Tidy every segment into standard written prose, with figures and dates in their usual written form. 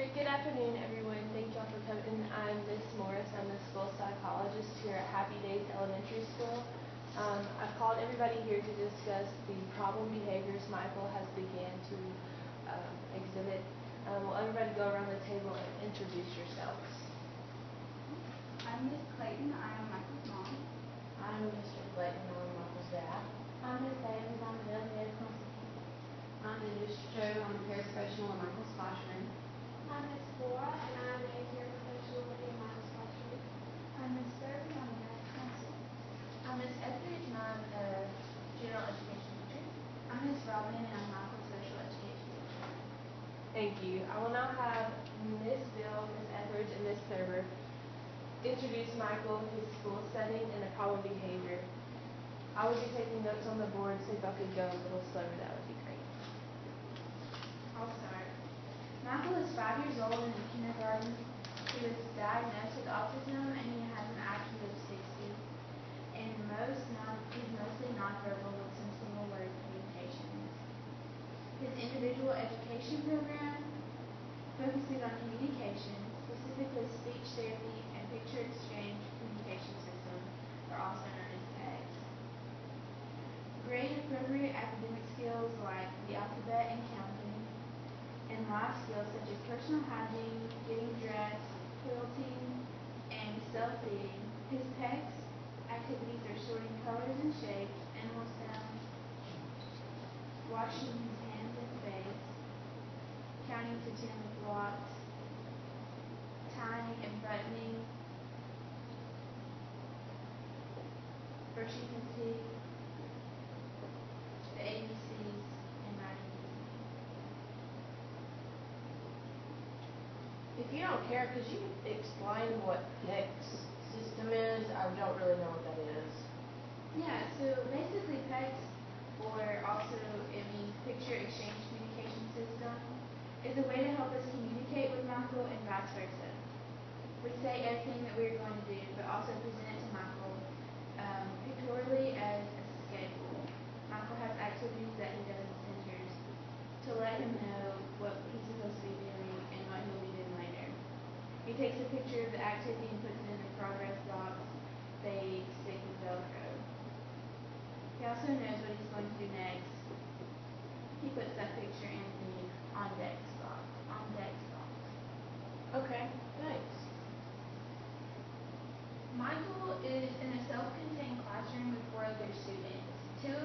Great. Good afternoon, everyone. Thank y'all for coming. I'm Miss Morris. I'm the school psychologist here at Happy Days Elementary School. I've called everybody here to discuss the problem behaviors Michael has began to exhibit. Will everybody go around the table and introduce yourselves? I'm Miss Clayton. I am Michael's mom. I'm Mr. Clayton. I'm Michael's dad. I'm Miss Evans. I'm the elementary principal. I'm Mr. Joe. I'm a paraprofessional in Michael's classroom. I'm Miss Laura, and I'm a paraprofessional in Michael's classroom. I'm Miss Thursday. I'm a math counselor. I'm Miss Etheridge, and I'm a general education teacher. I'm Miss Robin, and I'm Michael's special education teacher. Thank you. I will now have Miss Bill, Miss Etheridge, and Miss Thurber introduce Michael, his school setting, and the problem behavior. I will be taking notes on the board, so if I could go a little slower, that would be great. I'll start. Michael is 5 years old and in kindergarten. He was diagnosed with autism and he has an IQ of 60. And he's mostly nonverbal with some single word communications. His individual education program focuses on communication, specifically speech therapy and picture exchange communication systems, or also known as PECS. Grade appropriate academic skills like the alphabet and counting, and life skills such as personal hygiene, getting dressed, quilting, and self-feeding. His PECS activities are sorting colors and shapes, animal sounds, washing his hands and face, counting to 10 with blocks, tying and buttoning, brushing his teeth, the ABCs, and writing his name. If you don't care, could you explain what PECS system is? I don't really know what that is. Yeah, so basically PECS, or also it means Picture Exchange Communication System, is a way to help us communicate with Michael and vice versa. We say everything that we're going to do, but also present it to Michael pictorially as a schedule. Michael has activities that he does in centers to let him know what he's supposed to be doing and what he'll be doing later. He takes a picture of the activity and puts it in the progress box they stick with Velcro. He also knows what he's going to do next. He puts that picture in the on deck box. Okay, thanks. Michael is in a self-contained classroom with 4 other students, two of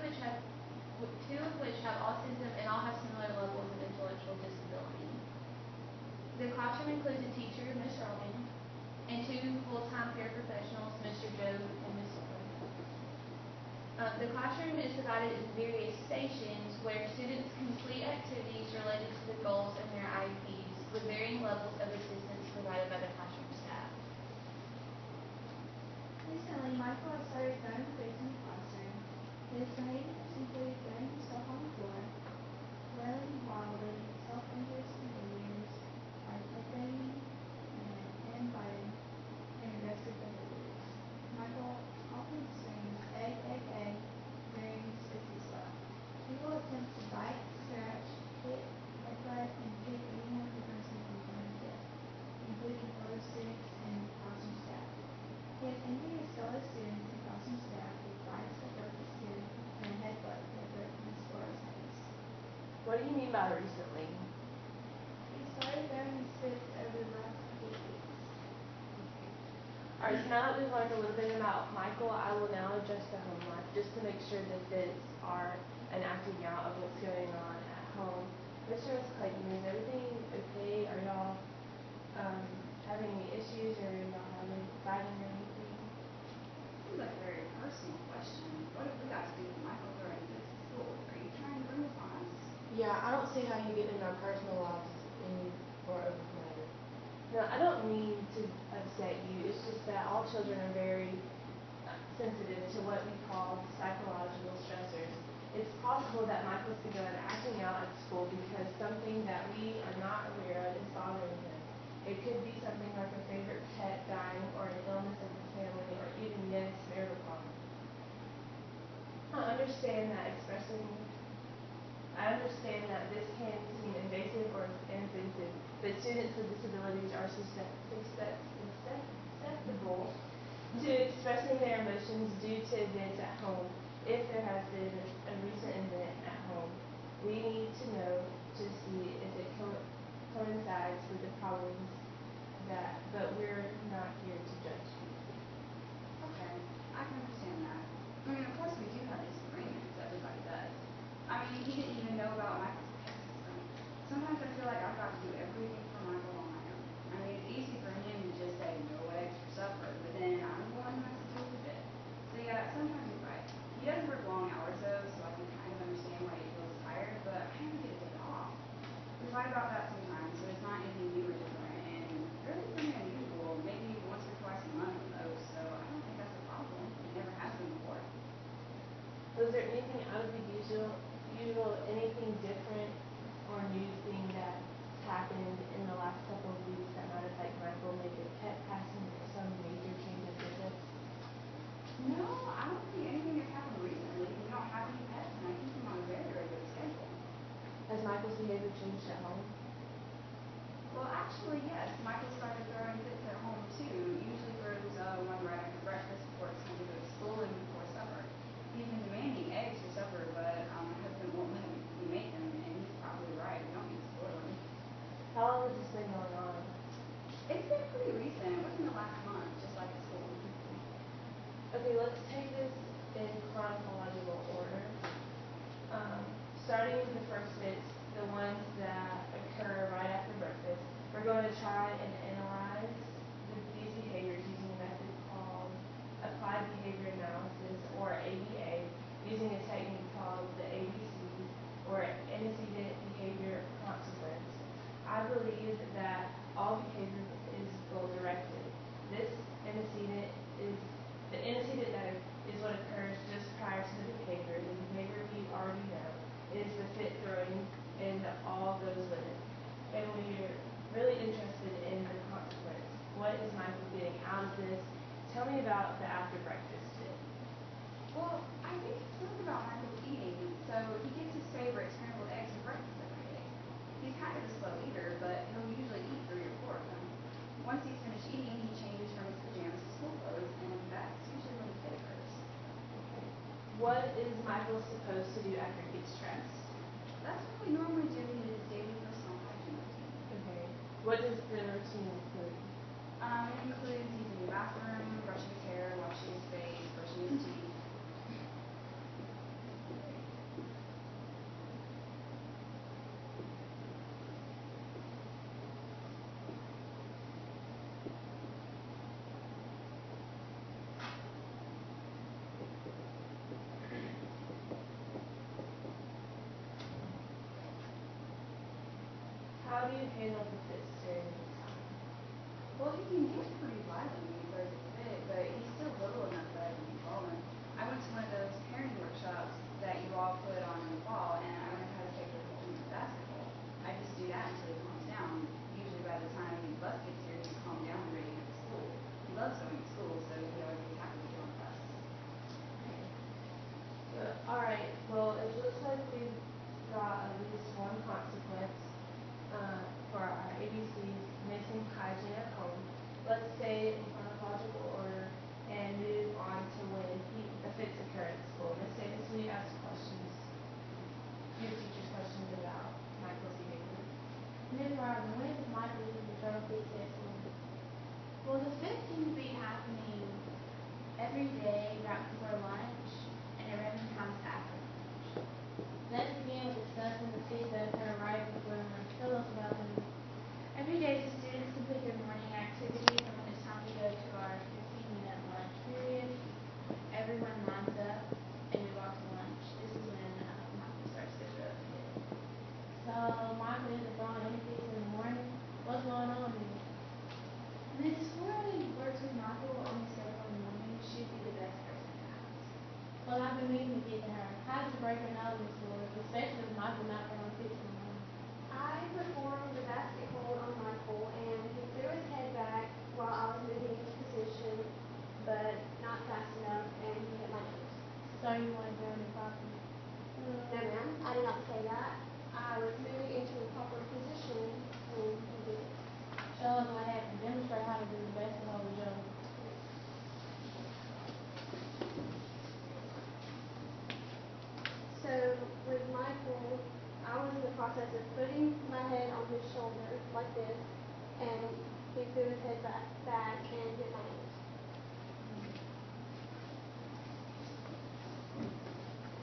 which have autism and all have similar levels of intellectual disability. The classroom includes a teacher, Miss Robin, and 2 full-time paraprofessionals, Mr. Joe and Miss Laura. The classroom is divided into various stations where students complete activities related to the goals in their IEPs with varying levels of assistance provided by the classroom staff. Recently, Michael has started throwing things in the classroom. His behaviors include throwing himself on the floor, wailing wildly, self-injurious behaviors, like updating and biting, and aggressive behaviors. Michael often screams, egg, egg, egg, during speech as well. He will attempt to bite, scratch, hit, headbutt, and kick anyone who comes in front of him, including other students and classroom staff. He has injured his fellow students and classroom staff with bites that broke his tooth and a headbutt that broke Miss Laura's nose. What do you mean by recently? He started throwing his fists over the last couple of weeks. Alright, so now that we've learned a little bit about Michael, I will now address the home life just to make sure that this are an acting out of what's going on at home. Mr. Clayton, is everything okay? Are y'all having any issues, or are y'all having fighting or anything? Seems like a very personal question. What did you guys do with Michael during this school? Are you trying to bring us on? Yeah, I don't see how you get in our personal lives or over the matter. No, I don't mean to upset you. It's just that all children are very sensitive to what we call psychological stressors. It's possible that Michael's begun acting out at school because something that we are not aware of is bothering him. It could be something like a favorite pet dying, or an illness of the family, or even marital problems. I understand that this can seem invasive or offensive, but students with are susceptible to expressing their emotions due to events at home. If there has been a recent event at home, we need to know to see if it coincides with the problems but we're not here to judge you. Okay, I can understand that. I mean, of course we do have disagreements, everybody does. I mean, he didn't even know about Michael's pet system. Sometimes I feel like I've got to do everything for Michael on my own. I mean, it's easy for him to just say, no eggs for supper, but then I'm the one who has to deal with it. So yeah, sometimes you're right. He does work long hours though, so I can kind of understand why he feels tired, but I never get a day off. We fight about that sometimes, but it's not anything new or different, and really pretty unusual, maybe once or twice a month at most, so I don't think that's a problem. It never has been before. Was there anything out of the usual, anything different or new thing that happened in the last couple of weeks that might affect Michael, maybe a pet passing or some major change of business? No, I don't think anything has happened recently. We don't have any pets, and I keep them on a very regular schedule. Has Michael's behavior changed at home? Well, actually, yes. Michael started throwing fits at home, too. Usually throws one right after breakfast before it's time to go to school and before supper. He's been demanding eggs for supper, but my husband won't let me make them, and he's probably right. We don't need to spoil them. How long has this been going on? It's been pretty recent. Within the last month, just like at school. Okay, let's take this in chronological order. Starting with the first fits, the ones that occur right after breakfast, we're going to try and analyze these behaviors using a method called Applied Behavior Analysis, or ABA, using a technique called the ABCs, or Antecedent Behavior Consequence. I believe that all behavior is goal-directed. This antecedent is the antecedent that is what occurs just prior to the behavior. The behavior we already know is the fit throwing, and all goes with it. And we're really interested in the consequence. What is Michael getting out of this? Tell me about the after breakfast fit. Well, I think it's really about Michael's eating. So he gets his favorite scrambled eggs for breakfast every day. He's kind of a slow eater, but he'll usually eat 3 or 4 of them. Once he's finished eating, he changes from his pajamas to school clothes, and that's usually when the fit occurs. What is Michael supposed to do after he gets dressed? That's what we normally do in his daily personal hygiene routine. Okay. What does the routine include? It includes using the bathroom, brushing his hair, washing his face, brushing his teeth. How do you handle the fits during this time? Well, he can get pretty violent when he throws his fit, but he's still little enough that I can control him. I went to one of those parenting workshops that you all put on in the fall, and I learned how to take care of him with basketball. I just do that until he calms down. Usually by the time the bus gets here, he's calmed down and ready to go to school. He loves going to school, so he always is happy to get on the bus. All right. Well, it looks like we've got at least one consequence for our ABCs, missing hygiene at home. Let's stay in chronological order and move on to when the fits occur at school. Ms. Davis, will you ask questions? Your teachers questions about Michael's behavior. Ms. Robin, when does Michael usually throw fits at school? Well, the fit seems to be happening every day right before lunch and at random times after lunch. Let's begin with discussing the fits that occur right before lunch. Tell us about them. Every day the students complete their morning activities, and when it's time to go to our 15-minute lunch period, everyone lines up and we walk to lunch. This is when Michael starts to throw a fit. So Michael isn't throwing any fits in the morning. What's going on here? Mrs. Floyd works with Michael on the schedule in the morning. She'd be the best person to ask. Well, I've been meaning to get to her. How did you break her nose, Miss Floyd? Especially with Michael not throwing fits in the morning. I performed the basket hold on Michael, and he threw his head back while I was moving his position, but not fast enough, and he hit my nose. So you weren't doing it properly. No, ma'am, I did not say that. I was moving into a proper position when he did it. Show us what happened. process of putting my head on his shoulder like this, and he threw his head back and hit my hand.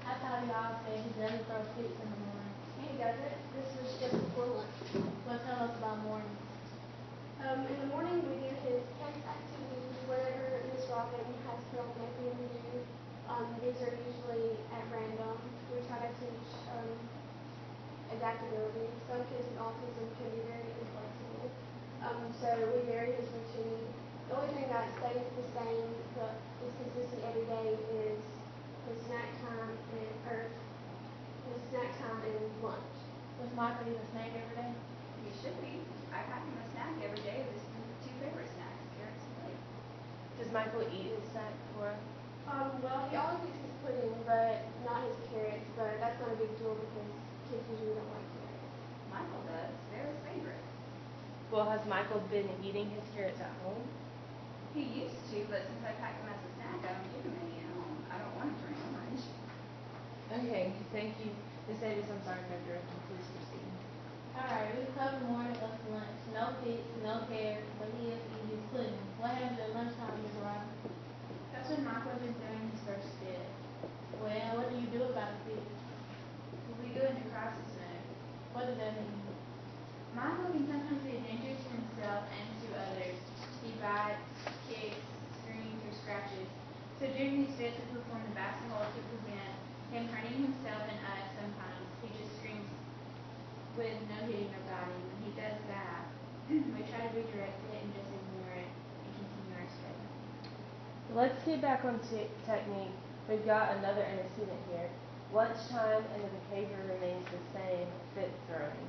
I thought y'all said he doesn't throw fits in the morning. He doesn't. This was just before lunch. Well, tell us about mornings. In the morning we do his text activities, whatever Miss Robin has told him to do. These are usually at random. We try to teach adaptability. Some kids with autism can be very inflexible. So we vary his routine. The only thing that stays the same, but is consistent every day, is his snack time and lunch. Was Michael eat a snack every day? He should be. I pack him a snack every day of his two favorite snacks, carrots and plate. Does Michael eat his snack for? Well, he always eats his pudding, but not his carrots. But that's not a big deal because kids usually don't like carrots. Michael does. They're his favorite. Well, has Michael been eating his carrots at home? He used to, but since I pack him as a snack, I don't give him any at home. I don't want him to bring lunch. Okay, thank you. Miss Davis, I'm sorry for interrupting. Please proceed. Alright, we covered morning up to lunch. No fits, no carrots, but he is eating his pudding. What happens at lunchtime, Ms. Robin? That's when Michael is doing his first fit. Well, what do you do about the fit? We go into crisis mode. What does that mean? Michael can sometimes be a danger to himself and to others. He bites, kicks, screams, or scratches. So during these fits, we perform the basketball to prevent him hurting himself and us sometimes. He just screams with no hitting or biting. When he does that, we try to redirect it and just ignore it and continue our study. Let's get back on technique. We've got another antecedent here. Lunchtime and the behavior remains the same, fit throwing.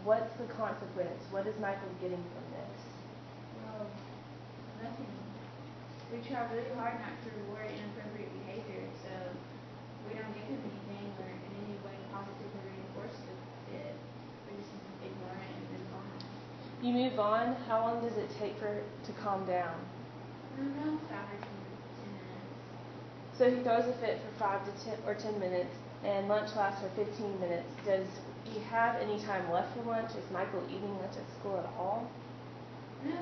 What's the consequence? What is Michael getting from this? Well, nothing. We try really hard not to reward inappropriate behavior, so we don't give him anything or in any way positively reinforce the fit. We just ignore it and move on. You move on. How long does it take for it to calm down? I don't know, 5 or 10 minutes. So he throws a fit for 5 to 10 minutes, and lunch lasts for 15 minutes. Does he have any time left for lunch? Is Michael eating lunch at school at all? No,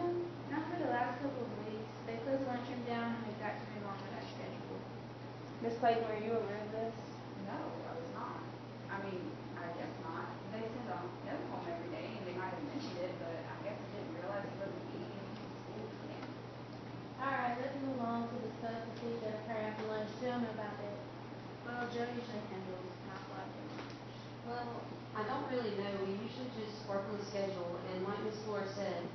not for the last couple of weeks. They closed the lunchroom down and we've got to move on with our schedule. Miss Clayton, were you aware of this? No, I was not. I mean, I guess not. They send a note home every day, and they might have mentioned it, but I guess I didn't realize he wasn't eating anything from school again. Alright, let's move on to discuss the things that occur after lunch. Tell me about that. Well, Joe usually handles Michael after lunch. Well, I don't really know. We usually just work on the schedule, and like Miss Flora said,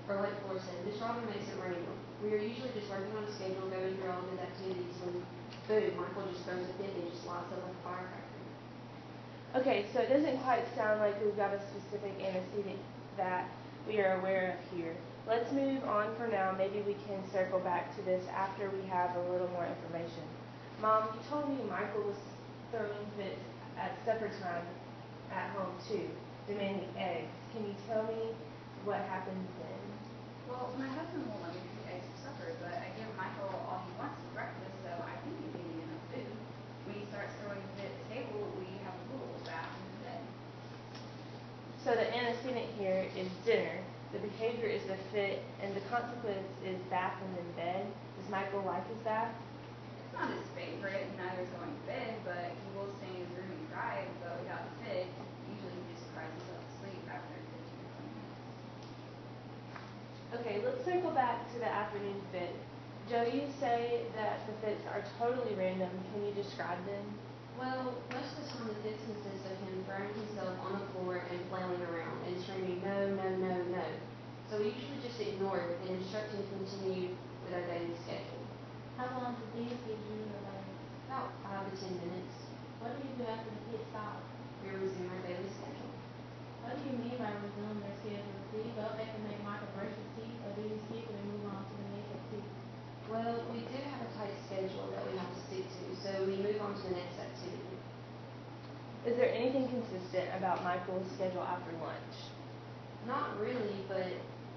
Miss Robin makes it random. We are usually just working on a schedule, going through all of his activities, when boom, Michael just throws a fit and just lights up like a firecracker. Okay, so it doesn't quite sound like we've got a specific antecedent that we are aware of here. Let's move on for now. Maybe we can circle back to this after we have a little more information. Mom, you told me Michael was throwing fits at supper time at home too, demanding eggs. Can you tell me what happens then? Well, my husband won't let me cook eggs for supper, but I give Michael all he wants for breakfast, so I think he's getting enough food. When he starts throwing a fit at the table, we have a rule, bath and bed. So the antecedent here is dinner. The behavior is the fit, and the consequence is bath and then bed. Does Michael like his bath? It's not his favorite, neither is going to bed, but he will stay in his room and cry, but without the fit, usually he just cries himself to sleep after 15 or 20 minutes. Okay, let's circle back to the afternoon fit. Joe, you say that the fits are totally random. Can you describe them? Well, most of the time the fits consist of him throwing himself on the floor and flailing around and screaming, no, no, no, no. So we usually just ignore it and instruct him to continue with our daily schedule. How long does these get you like? About 5 to 10 minutes, What do you do after the kids stop? we resume our daily schedule. What do you mean by resume their schedule? Do you go back and make Michael brush his teeth, or do you skip it and move on to the next activity? Well, we do have a tight schedule that we have to stick to, so we move on to the next activity. Is there anything consistent about Michael's schedule after lunch? Not really, but,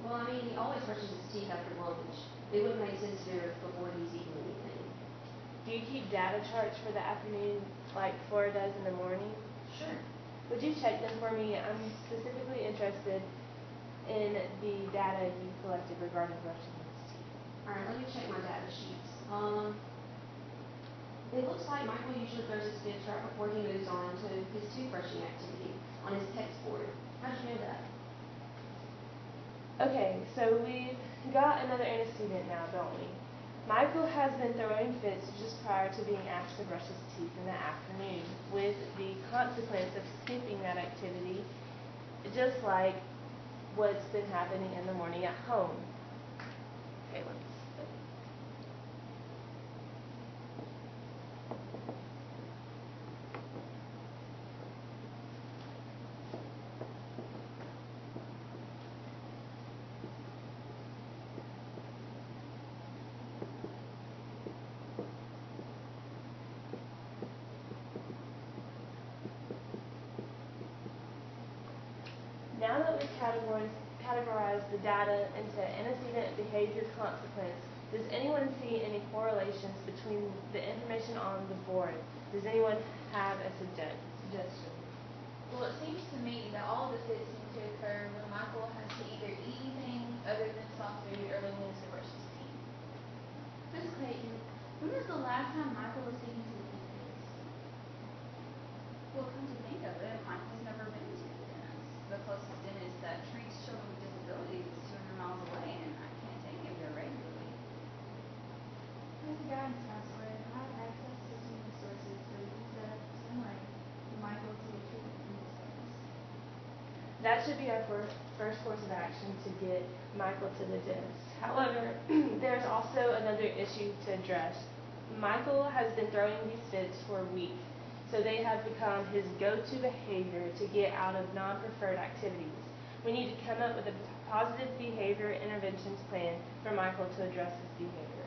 well, I mean, he always brushes his teeth after lunch. It wouldn't make sense to do it before he's eating anything. Do you keep data charts for the afternoon like Flora does in the morning? Sure. Would you check them for me? I'm specifically interested in the data you collected regarding brushing his teeth. Alright, let me check my data sheets. It looks like Michael usually throws his fits right before he moves on to his toothbrushing activity on his text board. How'd you know that? Okay, so we've got another antecedent now, don't we? Michael has been throwing fits just prior to being asked to brush his teeth in the afternoon, with the consequence of skipping that activity, just like what's been happening in the morning at home. Okay, let's. Now that we've categorized the data into antecedent, behavior, consequence, does anyone see any correlations between the information on the board? Does anyone have a suggestion? Well, it seems to me that all of the fits seem to occur when Michael has to either eat anything other than soft food or when he needs to brush his teeth. Miss Clayton, when was the last time Michael was taken to the dentist? Well, come to think of it, Michael's never been to the dentist. The closest dentist that treats children with disabilities is 200 miles away, and I can't take him there regularly. As a guidance counselor, I have access to some resources where we can set up some way for Michael to get treatment from his dentist. That should be our first course of action to get Michael to the dentist. However, there's also another issue to address. Michael has been throwing these fits for weeks, so they have become his go-to behavior to get out of non-preferred activities. We need to come up with a positive behavior interventions plan for Michael to address this behavior.